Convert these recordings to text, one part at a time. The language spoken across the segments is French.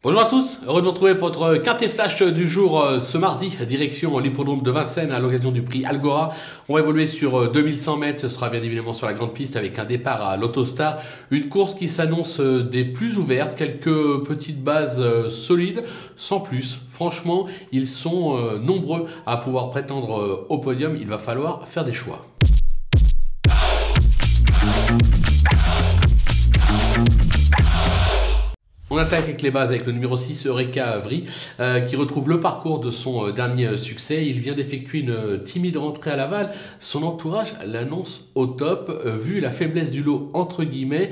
Bonjour à tous, heureux de vous retrouver pour votre quintet flash du jour ce mardi, direction l'hippodrome de Vincennes à l'occasion du prix Algora. On va évoluer sur 2100 mètres, ce sera bien évidemment sur la grande piste avec un départ à l'Autostar. Une course qui s'annonce des plus ouvertes, quelques petites bases solides, sans plus. Franchement, ils sont nombreux à pouvoir prétendre au podium, il va falloir faire des choix. On attaque avec les bases avec le numéro 6, Eureka Avry, qui retrouve le parcours de son dernier succès. Il vient d'effectuer une timide rentrée à Laval. Son entourage l'annonce au top. Vu la faiblesse du lot, entre guillemets,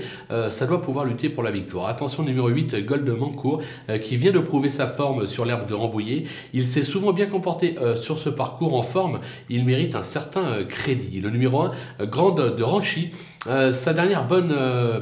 ça doit pouvoir lutter pour la victoire. Attention, numéro 8, Gold Mancourt, qui vient de prouver sa forme sur l'herbe de Rambouillet. Il s'est souvent bien comporté sur ce parcours en forme. Il mérite un certain crédit. Le numéro 1, Grande de Ranchy. Sa dernière bonne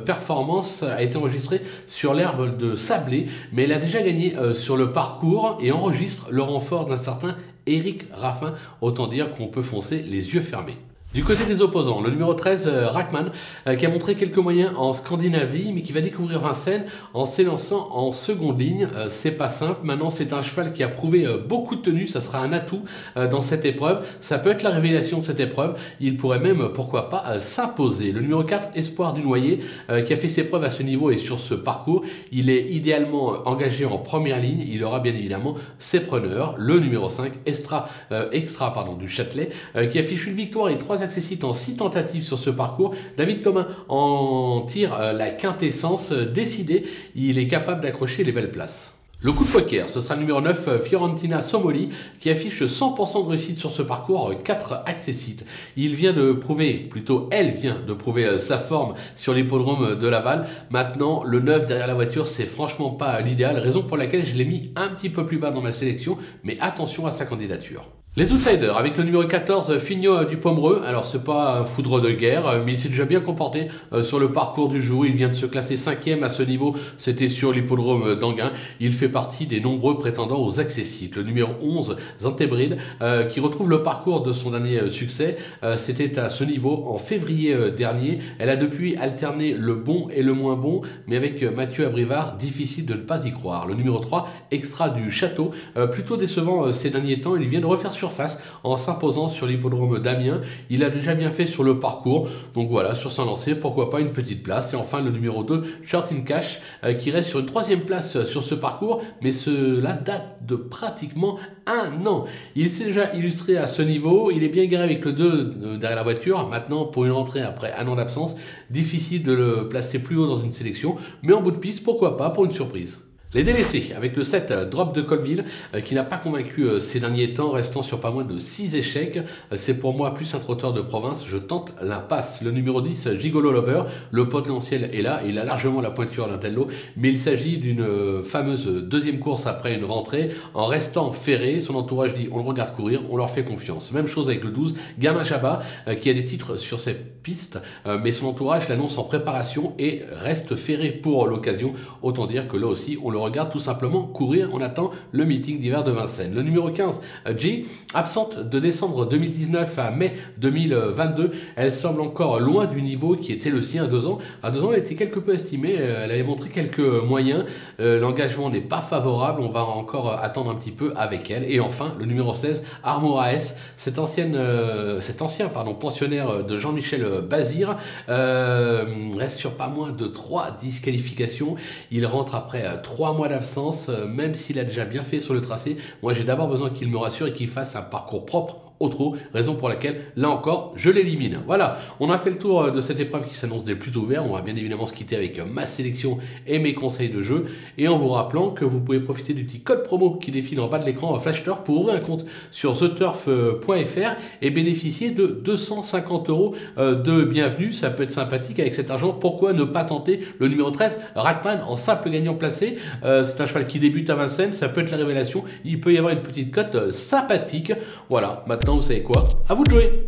performance a été enregistrée sur l'herbe de Sablé, mais elle a déjà gagné sur le parcours et enregistre le renfort d'un certain Éric Raffin. Autant dire qu'on peut foncer les yeux fermés. Du côté des opposants, le numéro 13, Rackman, qui a montré quelques moyens en Scandinavie, mais qui va découvrir Vincennes en s'élançant en seconde ligne. C'est pas simple. Maintenant, c'est un cheval qui a prouvé beaucoup de tenue. Ça sera un atout dans cette épreuve. Ça peut être la révélation de cette épreuve. Il pourrait même, pourquoi pas, s'imposer. Le numéro 4, Espoir du Noyer, qui a fait ses preuves à ce niveau et sur ce parcours. Il est idéalement engagé en première ligne. Il aura bien évidemment ses preneurs. Le numéro 5, Extra du Châtelet, qui affiche une victoire et 3 accessites en 6 tentatives sur ce parcours. David Thomas en tire la quintessence. Décidé, il est capable d'accrocher les belles places. Le coup de poker, ce sera le numéro 9, Fiorentina Somoli, qui affiche 100% de réussite sur ce parcours, 4 accessites. Elle vient de prouver sa forme sur l'hippodrome de Laval. Maintenant, le 9 derrière la voiture, c'est franchement pas l'idéal, raison pour laquelle je l'ai mis un petit peu plus bas dans ma sélection, mais attention à sa candidature. Les outsiders, avec le numéro 14, Fignot du Pomereux. Alors, c'est pas un foudre de guerre, mais il s'est déjà bien comporté sur le parcours du jour. Il vient de se classer 5e à ce niveau. C'était sur l'hippodrome d'Anguin. Il fait partie des nombreux prétendants aux accessites. Le numéro 11, Zantebride, qui retrouve le parcours de son dernier succès. C'était à ce niveau en février dernier. Elle a depuis alterné le bon et le moins bon, mais avec Mathieu Abrivard, difficile de ne pas y croire. Le numéro 3, Extra du Château, plutôt décevant ces derniers temps. Il vient de refaire surface en s'imposant sur l'hippodrome d'Amiens. Il a déjà bien fait sur le parcours, donc voilà, sur son lancé, pourquoi pas une petite place. Et enfin le numéro 2, Short in Cash, qui reste sur une 3e place sur ce parcours, mais cela date de pratiquement un an. Il s'est déjà illustré à ce niveau, il est bien garé avec le 2 derrière la voiture. Maintenant, pour une rentrée après un an d'absence, difficile de le placer plus haut dans une sélection, mais en bout de piste, pourquoi pas pour une surprise. Les délaissés, avec le 7 Drop de Colville, qui n'a pas convaincu ces derniers temps, restant sur pas moins de 6 échecs. C'est pour moi plus un trotteur de province, je tente l'impasse. Le numéro 10, Gigolo Lover, le potentiel est là, il a largement la pointure d'un tel lot, mais il s'agit d'une fameuse deuxième course après une rentrée. En restant ferré, son entourage dit on le regarde courir, on leur fait confiance. Même chose avec le 12, Gamin Jabba, qui a des titres sur cette piste, mais son entourage l'annonce en préparation et reste ferré pour l'occasion. Autant dire que là aussi, on le regarde tout simplement courir. On attend le meeting d'hiver de Vincennes. Le numéro 15, G, absente de décembre 2019 à mai 2022. Elle semble encore loin du niveau qui était le sien à 2 ans. À 2 ans, elle était quelque peu estimée. Elle avait montré quelques moyens. L'engagement n'est pas favorable. On va encore attendre un petit peu avec elle. Et enfin, le numéro 16, Armoraes, cet ancien pensionnaire de Jean-Michel Bazir, reste sur pas moins de 3 disqualifications. Il rentre après 3 mois d'absence, même s'il a déjà bien fait sur le tracé. Moi, j'ai d'abord besoin qu'il me rassure et qu'il fasse un parcours propre au trot, raison pour laquelle, là encore, je l'élimine. Voilà, on a fait le tour de cette épreuve qui s'annonce des plus ouverts. On va bien évidemment se quitter avec ma sélection et mes conseils de jeu, et en vous rappelant que vous pouvez profiter du petit code promo qui défile en bas de l'écran Flash Turf pour ouvrir un compte sur theturf.fr et bénéficier de 250 € de bienvenue. Ça peut être sympathique avec cet argent. Pourquoi ne pas tenter le numéro 13, Rackman, en simple gagnant placé? C'est un cheval qui débute à Vincennes, ça peut être la révélation. Il peut y avoir une petite cote sympathique. Voilà, maintenant vous savez quoi, à vous de jouer.